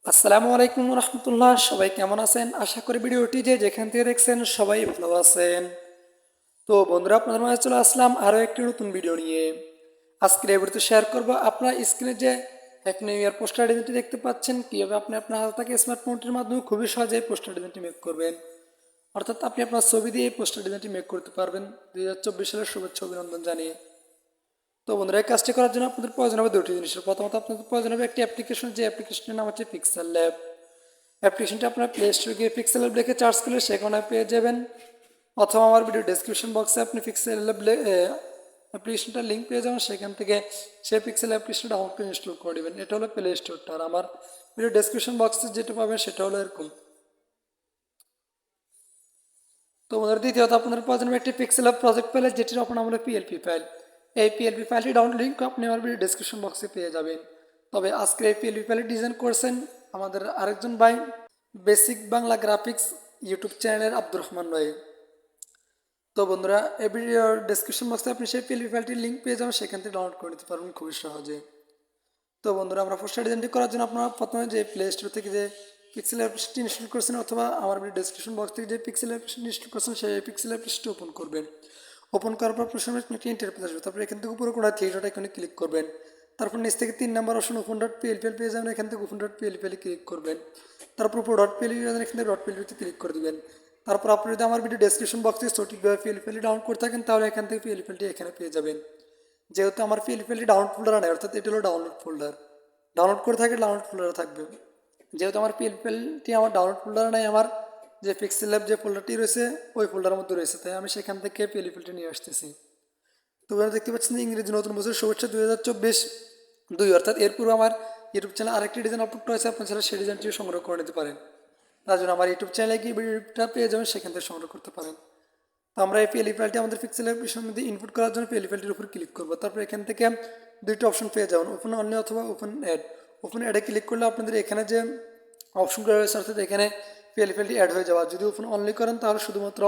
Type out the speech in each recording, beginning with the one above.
আসসালামু আলাইকুম রহমতুল্লাহ। সবাই কেমন আছেন? আশা করি ভিডিওটি যেখান থেকে দেখছেন সবাই ভালো আছেন। তো বন্ধুরা, আপনাদের মাঝে চলে আসলাম আরও একটি নতুন ভিডিও নিয়ে। আজকের এই ভিডিওতে শেয়ার করব আপনার স্ক্রিনে যে হ্যাপি নিউ ইয়ার পোস্টার ডিজাইনটি দেখতে পাচ্ছেন, কীভাবে আপনি আপনার হাতে থাকা স্মার্টফোনটির মাধ্যমে খুবই সহজে পোস্টার ডিজাইনটি মেক করবেন। অর্থাৎ আপনি আপনার ছবি দিয়ে এই পোস্টার ডিজাইনটি মেক করতে পারবেন 2024 সালের শুভেচ্ছা অভিনন্দন জানিয়ে। তো বন্ধুরা, এই কাজটি করার জন্য আপনাদের প্রয়োজন হবে দুটি জিনিসের। প্রথমত আপনাদের প্রয়োজন হবে একটি অ্যাপ্লিকেশন, যে অ্যাপ্লিকেশনের নাম হচ্ছে পিক্সেল ল্যাব। অ্যাপ্লিকেশনটা আপনার প্লে স্টোরে গিয়ে পিক্সেল ল্যাব লিখে সার্চ করলে সেখানে পেয়ে যাবেন, অথবা আমার ভিডিও ডেসক্রিপশন বক্সে আপনি পিক্সেল ল্যাব অ্যাপ্লিকেশনটার লিঙ্ক পেয়ে যাবেন, সেখান থেকে সেই পিক্সেল অ্যাপ্লিকেশনটা ডাউনলোড করে ইনস্টল করে দেবেন। এটা হলো প্লে স্টোরটা, আর আমার ভিডিও ডেসক্রিপশন বক্সে যেটা পাবেন সেটা হলো এরকম। তো আমাদের দ্বিতীয়ত আপনাদের প্রয়োজন হবে একটি পিক্সেল ল্যাব প্রজেক্ট ফাইল, যেটির আপনার আমরা পিএলপি ফাইল। এই পিএলপি ফাইলটি ডাউনলোড লিঙ্ক আপনি আমার ভিডিও ডেসক্রিপশন বক্সে পেয়ে যাবেন। তবে আজকে এই পিএলপি ফাইলটি ডিজাইন করছেন আমাদের আরেকজন ভাই, বেসিক বাংলা গ্রাফিক্স ইউটিউব চ্যানেলের আব্দুর রহমান ভাই। তো বন্ধুরা, এই ভিডিওর ডেসক্রিপশন বক্সে আপনি সেই পিএলপি ফাইলটির লিঙ্ক পেয়ে যাবেন, সেখান থেকে ডাউনলোড করে নিতে পারবেন খুবই সহজে। তো বন্ধুরা, আমরা পোস্টার ডিজাইনটি করার জন্য আপনারা প্রথমে যে প্লে স্টোর থেকে যে পিক্সেল অ্যাপ্লিকেশনটি ইনস্টল করছেন, অথবা আমার ডেসক্রিপশন বক্স থেকে যে পিক্সেল অ্যাপ্লিকেশন ইনস্টল করছেন, সেই পিক্সেল অ্যাপ্লিকেশনটি ওপেন করবেন। ওপেন করার পর প্রথমে একটি ইন্টারফেস আসবে। তারপর এখান থেকে উপরে কোনো থ্রি ডট আইকনে ক্লিক করবেন। তারপর নিচ থেকে 3 নম্বর অপশন ওপেন ডট পিএলপি পেয়ে যাবেন, এখান থেকে ওপেন ডট পিএলপি ক্লিক করবেন। তারপর উপর ডট পিএলপি এখান থেকে ডট পিএলপিতে ক্লিক করে দেবেন। তারপর আপনি যদি আমার ভিডিও ডেসক্রিপশন বক্সে সঠিকভাবে পিএলপি ডাউনলোড করে থাকেন, তাহলে এখান থেকে পিএলপি এখানে পেয়ে যাবেন। যেহেতু আমার পিএলপি ডাউনলোড ফোল্ডার নেই, অর্থাৎ এটা হলো ডাউনলোড ফোল্ডার। ডাউনলোড করে থাকে ডাউনলোড ফোল্ডারে থাকবে। যেহেতু আমার পিএলপিটি আমার ডাউনলোড ফোল্ডারে নেই, আমার যে পিক্সেল ল্যাব যে ফোল্ডারটি রয়েছে ওই ফোল্ডারের মধ্যে রয়েছে, তাই আমি সেখান থেকে পিএলপিটি নিয়ে আসতেছি। তো আপনারা দেখতে পাচ্ছেন যে ইংরেজি নতুন বছর শুভেচ্ছা 2024-2, অর্থাৎ এর পূর্বে আমার ইউটিউব চ্যানেলে আরেকটি ডিজাইন আপলোড করেছে, আপনার চ্যানেলে সেই ডিজাইনটিও সংগ্রহ করে নিতে পারেন। তার জন্য আমার ইউটিউব চ্যানেলে গিয়ে ভিডিওটা পেয়ে যাবেন, সেখান থেকে সংগ্রহ করতে পারেন। তো আমরা এই পিএলপি ফাইলটি আমাদের পিক্সেল অ্যাপ্লিকেশনের মধ্যে ইনপুট করার জন্য পিএলপি ফাইলটির উপর ক্লিক করবো। তারপর এখান থেকে দুইটা অপশন পেয়ে যাবেন, ওপেন অনলি অথবা ওপেন অ্যাড। ওপেন অ্যাডে ক্লিক করলে আপনাদের এখানে যে অপশনগুলো রয়েছে, অর্থাৎ এখানে পিএলপি ফাইলটি অ্যাড হয়ে যাওয়া। যদি ওপেন অনলি করেন তাহলে শুধুমাত্র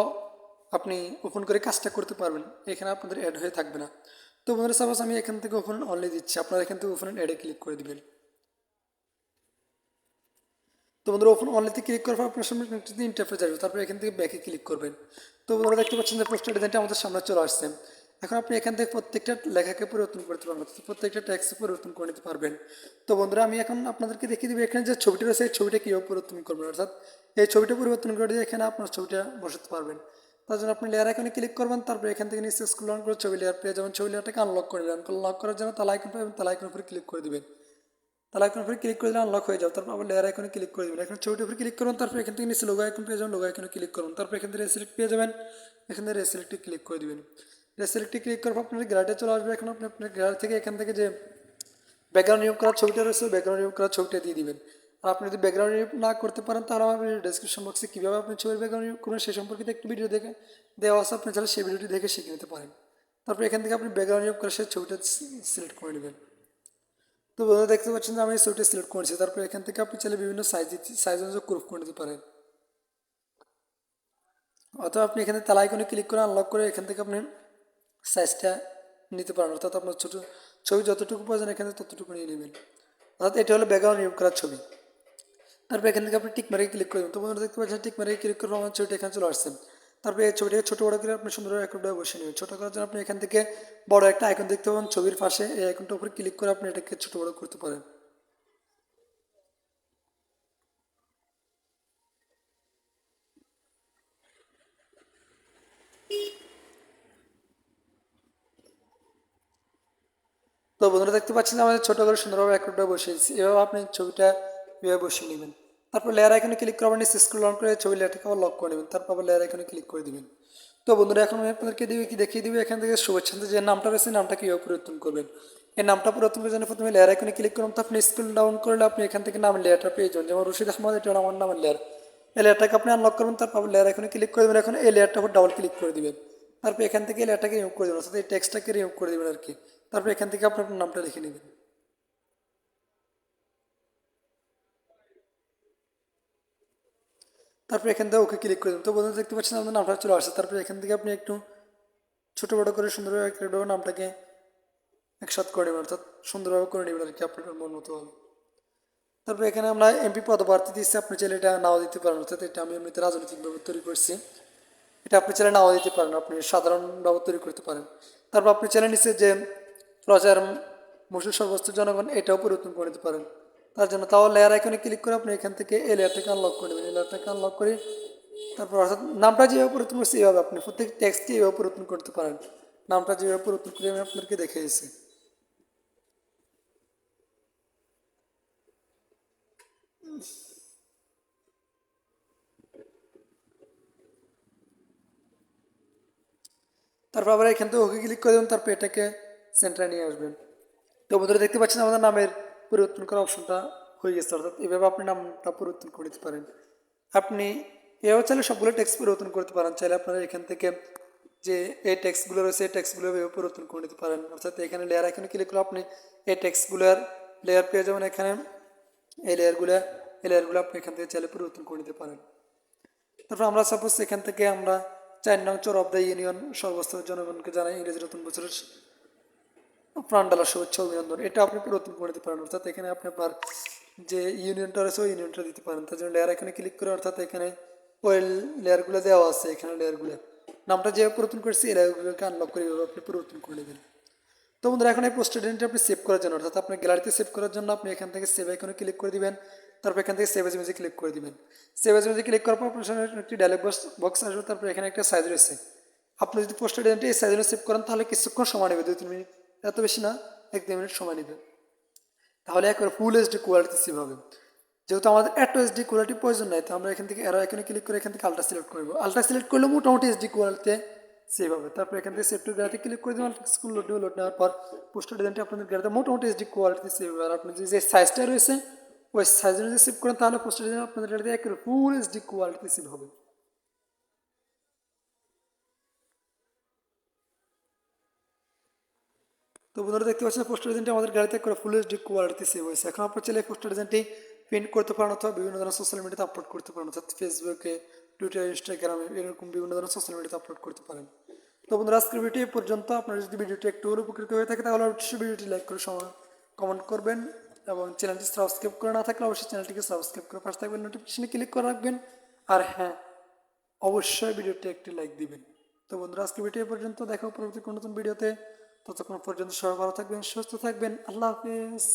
আপনি ওপেন করে কাজটা করতে পারবেন, এখানে আপনাদের অ্যাড হয়ে থাকবে না। তো বন্ধুরা, সাপোজ আমি এখান থেকে ওপেন অনলি দিচ্ছি, আপনারা এখান থেকে ওপেন অ্যাডে ক্লিক করে দেবেন। তো বন্ধুরা, ওপেন অনলিতে ক্লিক করার পর আপনার সামনে একটা ইন্টারফেস আসবে, তারপর এখান থেকে ব্যাকে ক্লিক করবেন। তো বন্ধুরা, দেখতে পাচ্ছেন যে পোস্টার ডিজাইনটা আমাদের সামনে চলে আসছে। এখন আপনি এখান থেকে প্রত্যেকটা লেখাকে পরিবর্তন করতে পারবেন, প্রত্যেকটা ট্যাক্সে পরিবর্তন করে নিতে পারবেন। তো বন্ধুরা, আমি এখন আপনাদেরকে দেখিয়ে দেবো এখানে যে ছবিটা রয়েছে এই ছবিটা কীভাবে পরিবর্তন করবেন, অর্থাৎ এই ছবিটা পরিবর্তন করে দিয়ে এখানে আপনার ছবিটা বসাতে পারবেন। তার জন্য আপনি লেয়ার আইকনে ক্লিক করবেন, তারপর এখান থেকে নিচে স্ক্রল ডাউন করে ছবি লেয়ার পেয়ে যাবেন। ছবি লেয়ারটাকে আনলক করে নেবেন। আনলক করার জন্য তালা আইকন পাবেন, তালা আইকনের উপরে ক্লিক করে দেবেন। তাহলে আইকনের উপরে ক্লিক করে দিলে আনলক হয়ে যাবে। তারপর আবার লেয়ার আইকনে ক্লিক করে দেবেন। এখন ছবিটির উপরে ক্লিক করুন, তারপর এখান থেকে নিচে লোগো আইকন পেয়ে যাবেন, লোগো আইকনে ক্লিক করুন। তারপর এখান থেকে রেসিলেক্ট পেয়ে যাবেন, এখান থেকে রেসিলেক্টে ক্লিক করে দেবেন। রেসিলেক্টে ক্লিক করার পর আপনার গ্যালারিতে চলে আসবে। এখন আপনি আপনার গ্যালারি থেকে এখান থেকে যে ব্যাকগ্রাউন্ড রিমুভ করার ছবিটা রয়েছে ব্যাকগ্রাউন্ড রিমুভ করার ছবিটা দিয়ে দিবেন। আর আপনি যদি ব্যাকগ্রাউন্ড রিমুভ না করতে পারেন, তাহলে আমার ভিডিও ডেসক্রিপশন বক্সে কীভাবে আপনি ছবির ব্যাকগ্রাউন্ড রিমুভ করবেন সেই সম্পর্কিত একটি ভিডিও দেখে দেওয়া আছে, আপনি চাইলে সেই ভিডিওটি দেখে শিখে নিতে পারেন। তারপর এখান থেকে আপনি ব্যাকগ্রাউন্ড রিমুভ করে সেই ছবিটা সিলেক্ট করে নেবেন। তো বন্ধুরা, দেখতে পাচ্ছেন যে আমি এই ছবিটা সিলেক্ট করেছি। তারপর এখান থেকে আপনি চাইলে বিভিন্ন সাইজ অনুযায়ী ক্রপ করে নিতে পারেন, অথবা আপনি এখানে তালা আইকনে ক্লিক করে আনলক করে এখান থেকে আপনি সাইজটা নিতে পারেন, অর্থাৎ আপনার ছোটো ছবি যতটুকু প্রয়োজন এখানে ততটুকু নিয়ে নেবেন। অর্থাৎ এটা হলো ব্যাকগ্রাউন্ড রিমুভ করার ছবি। তারপর এখান থেকে আপনি টিক মারিয়ে ক্লিক করবেন। তো বন্ধুরা, দেখতে পাচ্ছেন টিক মারিয়ে ক্লিক করে আমার ছবিটা এখানে চলে আসছেন। তারপরে এই ছবিটাকে ছোটো বড়ো করে আপনি সুন্দরভাবে একটাভাবে বসে নেবেন। ছোটো করার জন্য আপনি এখান থেকে বড় একটা আইকন দেখতে পাবেন ছবির পাশে, এই আইকনটার উপরে ক্লিক করে আপনি এটাকে ছোটো বড়ো করতে পারেন। তো বন্ধুরা, দেখতে পাচ্ছেন আমাদের ছোটো করে সুন্দরভাবে একটা বসিয়েছি। এভাবে আপনি ছবিটা এভাবে বসিয়ে নেবেন। তারপর লেয়ার আইকনে ক্লিক করবেন, নিচে স্ক্রল ডাউন করে ছবি লেয়ারটাকে আবার লক করে নেবেন। তারপর আবার লেয়ার আইকনে ক্লিক করে দিবেন। তো বন্ধুরা, এখন আমি আপনাদেরকে দেখিয়ে দিবি এখান থেকে শুভেচ্ছাতে যে নামটা রয়েছে নামটা কীভাবে পরিবর্তন করবেন। এই নামটা পরিবর্তন করার জন্য প্রথমে লেয়ার আইকনে ক্লিক করুন, তারপর স্ক্রল ডাউন করলে আপনি এখান থেকে নামের লেয়ারটা পেয়ে যাবেন। যেমন রশিদ আহমদ, এটা আমার নামের লেয়ার। এই লেয়ারটাকে আপনি আনলক করবেন, তারপর লেয়ার আইকনে ক্লিক করে দেবেন। এখন এই লেয়ারটার উপর ডাবল ক্লিক করে দিবেন। তারপর এখান থেকে এই লেয়ারটাকে রিমুভ করে দেবেন, অর্থাৎ এই টেক্সটটাকে রিমুভ করে দেবেন আর কি। তারপর এখান থেকে আপনার নামটা লিখে নেবেন। তারপর এখান থেকে ওকে ক্লিক করে দেবেন। তো বন্ধুরা, দেখতে পাচ্ছেন আমাদের নামটা চলে আসছে। তারপর এখান থেকে আপনি একটু ছোটো বড়ো করে সুন্দরভাবে একটা নামটাকে একসাথে করে নেবেন, অর্থাৎ সুন্দরভাবে করে নেবেন আর কি, আপনার মন মতো হবে। তারপর এখানে আমরা এমপি পদপ্রার্থী দিচ্ছি, আপনি চাইলে এটা নাও দিতে পারেন, অর্থাৎ এটা আমি এমনিতে রাজনৈতিকভাবে তৈরি করছি, এটা আপনি চাইলে নাও দিতে পারেন, আপনি সাধারণভাবে তৈরি করতে পারেন। তারপর আপনি চাইলে নিচে যে প্রচার মসুর সর্বস্ত জনগণ এটাও পরিবর্তন করে দিতে পারেন। তার জন্য তাও লেয়ার আইকনে ক্লিক করে আপনি এখান থেকে এই লেয়ারটাকে আনলক করে দেবেন, এই লেয়ারটাকে আনলক করে তারপর অর্থাৎ নামটা যেভাবে পরিবর্তন করছি এইভাবে আপনি প্রত্যেক টেক্সটকে এইভাবে পরিবর্তন করতে পারেন। নামটা যেভাবে পরিবর্তন করে আমি আপনাদেরকে দেখিয়েছি। তারপর আবার এখান থেকে ওকে ক্লিক করে দেবেন, তারপর এটাকে সেন্টারে নিয়ে আসবেন। তো বন্ধুরা দেখতে পাচ্ছেন আমাদের নামের পরিবর্তন করার অপশনটা হয়ে গেছে, অর্থাৎ এভাবে আপনি নামটা পরিবর্তন করে দিতে পারেন। আপনি এভাবে চাইলে সবগুলো টেক্সট পরিবর্তন করতে পারেন, চাইলে আপনারা এখান থেকে যে এই টেক্সটগুলো রয়েছে এই টেক্সটগুলো এভাবে পরিবর্তন করে নিতে পারেন, অর্থাৎ এখানে লেয়ার এখানে ক্লিক করে আপনি এই টেক্সটগুলোর লেয়ার পেয়ে যাবেন। এখানে এই লেয়ারগুলো আপনি এখান থেকে চাইলে পরিবর্তন করে নিতে পারেন। তারপর আমরা সাপোজ এখান থেকে আমরা 4 নং চর অফ দ্য ইউনিয়ন সর্বস্তরের জনগণকে জানাই ইংরেজি নতুন বছরের প্রাণডালা শুভেচ্ছা অভিনন্দন, এটা আপনি পরিবর্তন করে দিতে পারেন, অর্থাৎ এখানে আপনি আপনার যে ইউনিয়নটা রয়েছে ওই ইউনিয়নটা দিতে পারেন। তার জন্য লেয়ার এখানে ক্লিক করে অর্থাৎ এখানে ওই লেয়ারগুলো দেওয়া আছে, এখানে লেয়ারগুলো নামটা যেভাবে পরিবর্তন করছি এই লেয়ারগুলোকে আনলক করে এভাবে আপনি পরিবর্তন করে নেবেন। তো বন্ধুরা এখন এই পোস্টার ডিজাইনটা আপনি সেভ করার জন্য অর্থাৎ আপনার গ্যালারিতে সেভ করার জন্য আপনি এখান থেকে সেভ আইকনে ক্লিক করে দিবেন, তারপর এখান থেকে সেভ এজ ইমেজে ক্লিক করে দিবেন। সেভ এজ ইমেজে ক্লিক করার পর আপনার সামনে একটি ডায়লগ বক্স আসবে, তারপর এখানে একটা সাইজ রয়েছে। আপনি যদি পোস্টার ডিজাইনটা এই সাইজে সেভ করেন তাহলে কিছুক্ষণ সময় নেবে, 2-3 মিনিট, এত বেশি না, 1-2 মিনিট সময় নেবে। তাহলে একবার ফুল এইচডি কোয়ালিটি সেভ হবে। যেহেতু আমাদের এত এইচডি কোয়ালিটি প্রয়োজন নাই, তো আমরা এখান থেকে এরো এখানে ক্লিক করে এখান থেকে আলট্রা সিলেক্ট করবো, আলট্রা সিলেক্ট করলে মোটামুটি এইচডি কোয়ালিটিতে সেভ হবে। তারপর এখান থেকে সেভ টু গ্যালারিতে ক্লিক করে দেবেন, স্কুল লোড নেওয়ার পর পোস্টার ডিজাইনটি আপনাদের গ্যালারিতে মোটামুটি এইচডি কোয়ালিটিতে সেভ হবে। আর আপনি যে সাইজটা রয়েছে ওই সাইজ অনুযায়ী সেভ করেন তাহলে পোস্টার ডিজাইন আপনাদের গ্যালারিতে একেবারে ফুল এইচডি কোয়ালিটিতে সেভ হবে। তো বন্ধুরা দেখতে পাচ্ছেন পোস্টার ডিজাইনটি আমাদের গ্যালারিতে করে ফুল এইচডি কোয়ালিটিতে সেভ হয়েছে। এখন আপনার চাইলে পোস্টার ডিজাইনটি প্রিন্ট করতে পারেন অথবা বিভিন্ন ধরনের সোশ্যাল মিডিয়াতে আপলোড করতে পারেন, অর্থাৎ ফেসবুকে, টুইটার, ইনস্টাগ্রামে এরকম বিভিন্ন ধরনের সোশ্যাল মিডিয়াতে আপলোড করতে পারেন। তো বন্ধুরা আজকের ভিডিওটি এই পর্যন্ত। আপনার যদি ভিডিওটি একটু উপকৃত হয়ে থাকে তাহলে অবশ্যই ভিডিওটি লাইক করে কমেন্ট করবেন এবং চ্যানেলটি সাবস্ক্রাইব করে না থাকলে অবশ্যই চ্যানেলটিকে সাবস্ক্রাইব করে পাশে থাকবেন, নোটিফিকেশনে ক্লিক করে রাখবেন। আর হ্যাঁ, অবশ্যই ভিডিওটি একটি লাইক দিবেন। তো বন্ধুরা আজকে ভিডিও পর্যন্ত, দেখা পরবর্তী কোনো নতুন ভিডিওতে। ততক্ষণ পর্যন্ত সবাই ভালো থাকবেন, সুস্থ থাকবেন। আল্লাহ হাফেজ।